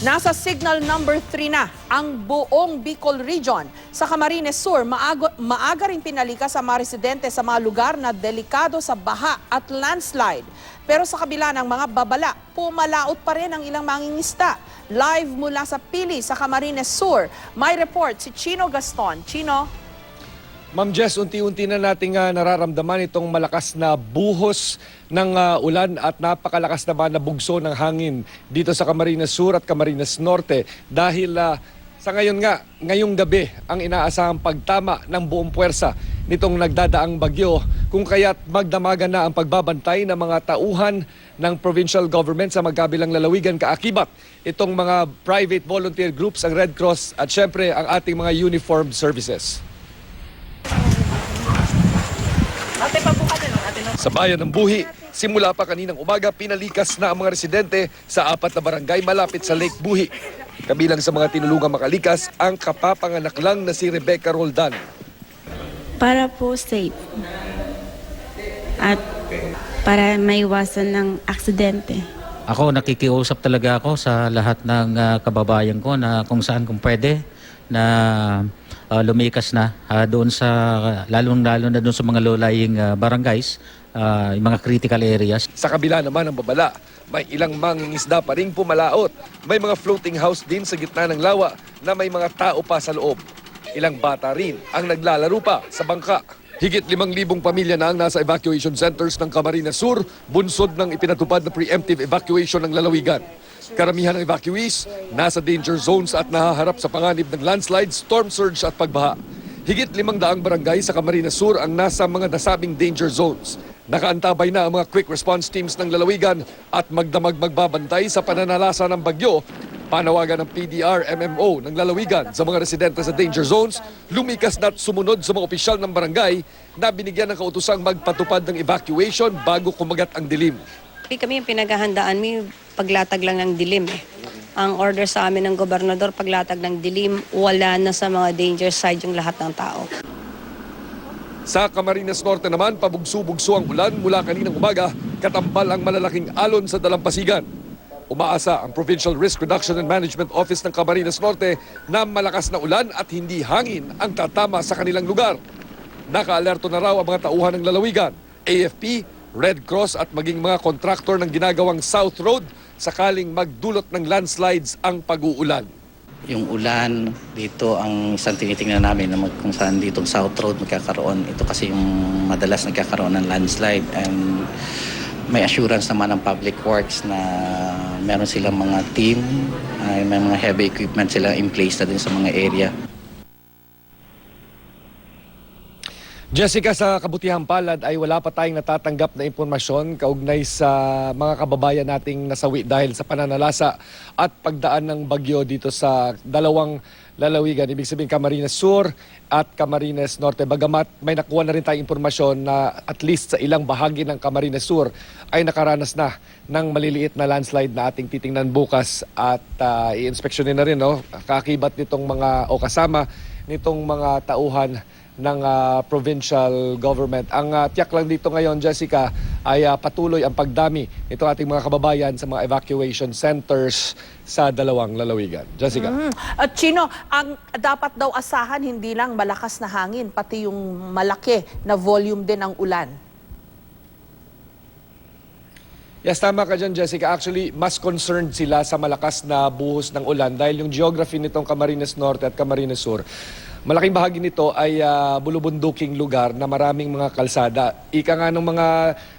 Nasa signal number 3 na ang buong Bicol Region. Sa Camarines Sur, maaga ring pinalikas ang mga residente sa mga lugar na delikado sa baha at landslide. Pero sa kabila ng mga babala, pumalaot pa rin ang ilang mangingisda. Live mula sa Pili sa Camarines Sur, may report si Chino Gaston. Chino? Ma'am Jess, unti-unti na nating nararamdaman itong malakas na buhos ng ulan at napakalakas naman na bugso ng hangin dito sa Camarines Sur at Camarines Norte dahil sa ngayong gabi ang inaasahang pagtama ng buong puwersa nitong nagdadaang bagyo kung kaya't magdamagan na ang pagbabantay ng mga tauhan ng provincial government sa magkabilang lalawigan kaakibat itong mga private volunteer groups, ang Red Cross at syempre ang ating mga uniformed services. Sa bayan ng Buhi, simula pa kaninang umaga, pinalikas na ang mga residente sa 4 na barangay malapit sa Lake Buhi. Kabilang sa mga tinulungang makalikas, ang kapapanganak lang na si Rebecca Roldan. Para po safe at para maiwasan ng aksidente. Ako, nakikiusap talaga ako sa lahat ng kababayan ko na kung saan kung pwede na lumikas na doon sa lalong-lalo na doon sa mga low-lying barangays, yung mga critical areas. Sa kabila naman ng babala, may ilang mangingisda pa ring pumalaot. May mga floating house din sa gitna ng lawa na may mga tao pa sa loob. Ilang bata rin ang naglalaro pa sa bangka. Higit 5,000 pamilya na ang nasa evacuation centers ng Camarines Sur, bunsod ng ipinatupad na preemptive evacuation ng lalawigan. Karamihan ng evacuees nasa danger zones at nahaharap sa panganib ng landslide, storm surge at pagbaha. Higit 500 barangay sa Camarines Sur ang nasa mga nasabing danger zones. Nakaantabay na ang mga quick response teams ng lalawigan at magdamag magbabantay sa pananalasa ng bagyo. Panawagan ng PDR-MMO ng lalawigan sa mga residente sa danger zones, lumikas na at sumunod sa mga opisyal ng barangay na binigyan ng kautosang magpatupad ng evacuation bago kumagat ang dilim. Kami yung pinaghahandaan, may paglatag lang ng dilim. Ang order sa amin ng gobernador, paglatag ng dilim, wala na sa mga danger side yung lahat ng tao. Sa Camarines Norte naman, pabugso-bugso ang ulan mula kaninang umaga, katambal ang malalaking alon sa dalampasigan. Umaasa ang Provincial Risk Reduction and Management Office ng Camarines Norte na malakas na ulan at hindi hangin ang tatama sa kanilang lugar. Nakaalerto na raw ang mga tauhan ng lalawigan, AFP, Red Cross at maging mga kontraktor ng ginagawang South Road sakaling magdulot ng landslides ang pag-uulan. Yung ulan dito ang isang tinitingnan namin na kung saan ditong South Road magkakaroon. Ito kasi yung madalas nagkakaroon ng landslide and may assurance naman ng Public Works na meron silang mga team, may mga heavy equipment sila in place na din sa mga area. Jessica, sa kabutihang palad ay wala pa tayong natatanggap na impormasyon kaugnay sa mga kababayan nating nasawi dahil sa pananalasa at pagdaan ng bagyo dito sa dalawang lalawigan. Ibig sabihin Camarines Sur at Camarines Norte. Bagamat may nakuha na rin tayong impormasyon na at least sa ilang bahagi ng Camarines Sur ay nakaranas na ng maliliit na landslide na ating titingnan bukas at i-inspeksyonin na rin, no? Kakibat nitong mga o kasama nitong mga tauhan ng provincial government. Ang tiyak lang dito ngayon, Jessica, ay patuloy ang pagdami nitong ating mga kababayan sa mga evacuation centers sa dalawang lalawigan. Jessica. At Chino, ang dapat daw asahan hindi lang malakas na hangin, pati yung malaki na volume din ng ulan. Yes, tama ka dyan, Jessica. Actually, mas concerned sila sa malakas na buhos ng ulan dahil yung geography nitong Camarines Norte at Camarines Sur, malaking bahagi nito ay bulubunduking lugar na maraming mga kalsada. Ika nga ng mga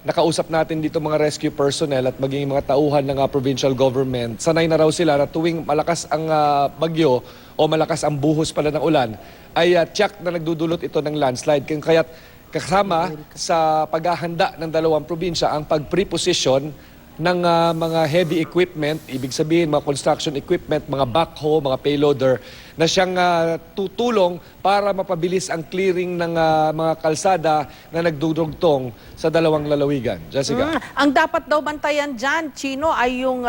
nakausap natin dito mga rescue personnel at maging mga tauhan ng provincial government, sanay na raw sila na tuwing malakas ang bagyo o malakas ang buhos pala ng ulan, ay tiyak na nagdudulot ito ng landslide. Kaya't kasama sa paghahanda ng dalawang probinsya ang pag-preposition ng mga heavy equipment, ibig sabihin mga construction equipment, mga backhoe, mga payloader, na siyang tutulong para mapabilis ang clearing ng mga kalsada na nagdudugtong sa dalawang lalawigan. Jessica? Ang dapat daw bantayan dyan, Chino, ay yung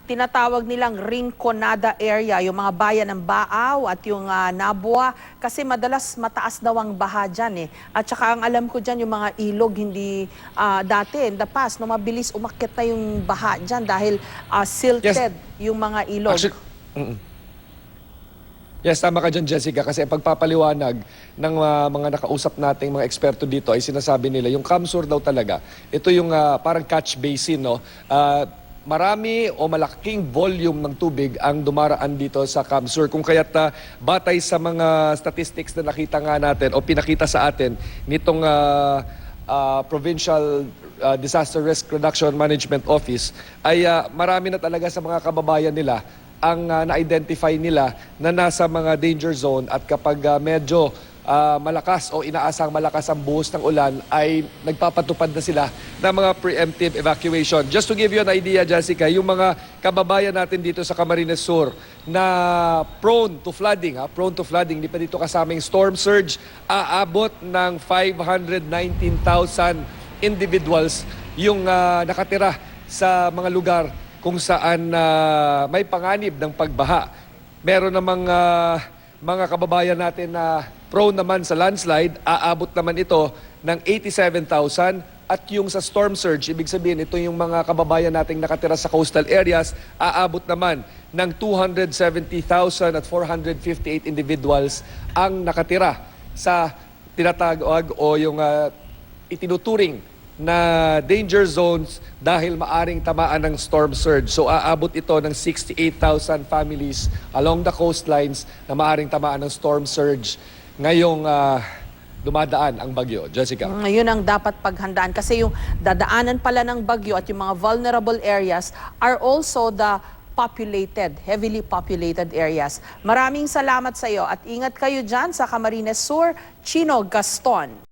tinatawag nilang Rinconada area, yung mga bayan ng Baaw at yung Nabua, kasi madalas mataas daw ang baha dyan. At saka ang alam ko dyan, yung mga ilog, hindi dati, in the past, no, mabilis umakyat na yung baha dyan dahil silted yung mga ilog. Yes, tama ka dyan, Jessica, kasi pagpapaliwanag ng mga nakausap nating mga eksperto dito ay sinasabi nila, yung Kamsur daw talaga, ito yung parang catch basin, no? Marami o malaking volume ng tubig ang dumaraan dito sa Kamsur. Kung kaya't batay sa mga statistics na nakita nga natin o pinakita sa atin nitong Provincial Disaster Risk Reduction Management Office, ay marami na talaga sa mga kababayan nila ang na-identify nila na nasa mga danger zone, at kapag medyo malakas o inaasang malakas ang buhos ng ulan ay nagpapatupad na sila ng mga preemptive evacuation. Just to give you an idea, Jessica, yung mga kababayan natin dito sa Camarines Sur na prone to flooding, hindi pa dito kasama yung storm surge, aabot ng 519,000 individuals yung nakatira sa mga lugar kung saan may panganib ng pagbaha. Meron namang mga kababayan natin na prone naman sa landslide, aabot naman ito ng 87,000. At yung sa storm surge, ibig sabihin ito yung mga kababayan nating nakatira sa coastal areas, aabot naman ng 270,000 at 458 individuals ang nakatira sa tinatawag o yung itinuturing na danger zones dahil maaring tamaan ng storm surge. So aabot ito ng 68,000 families along the coastlines na maaring tamaan ng storm surge ngayong dumadaan ang bagyo. Jessica. Ngayon ang dapat paghandaan kasi yung dadaanan pala ng bagyo at yung mga vulnerable areas are also the heavily populated areas. Maraming salamat sa iyo at ingat kayo dyan sa Camarines Sur, Chino Gaston.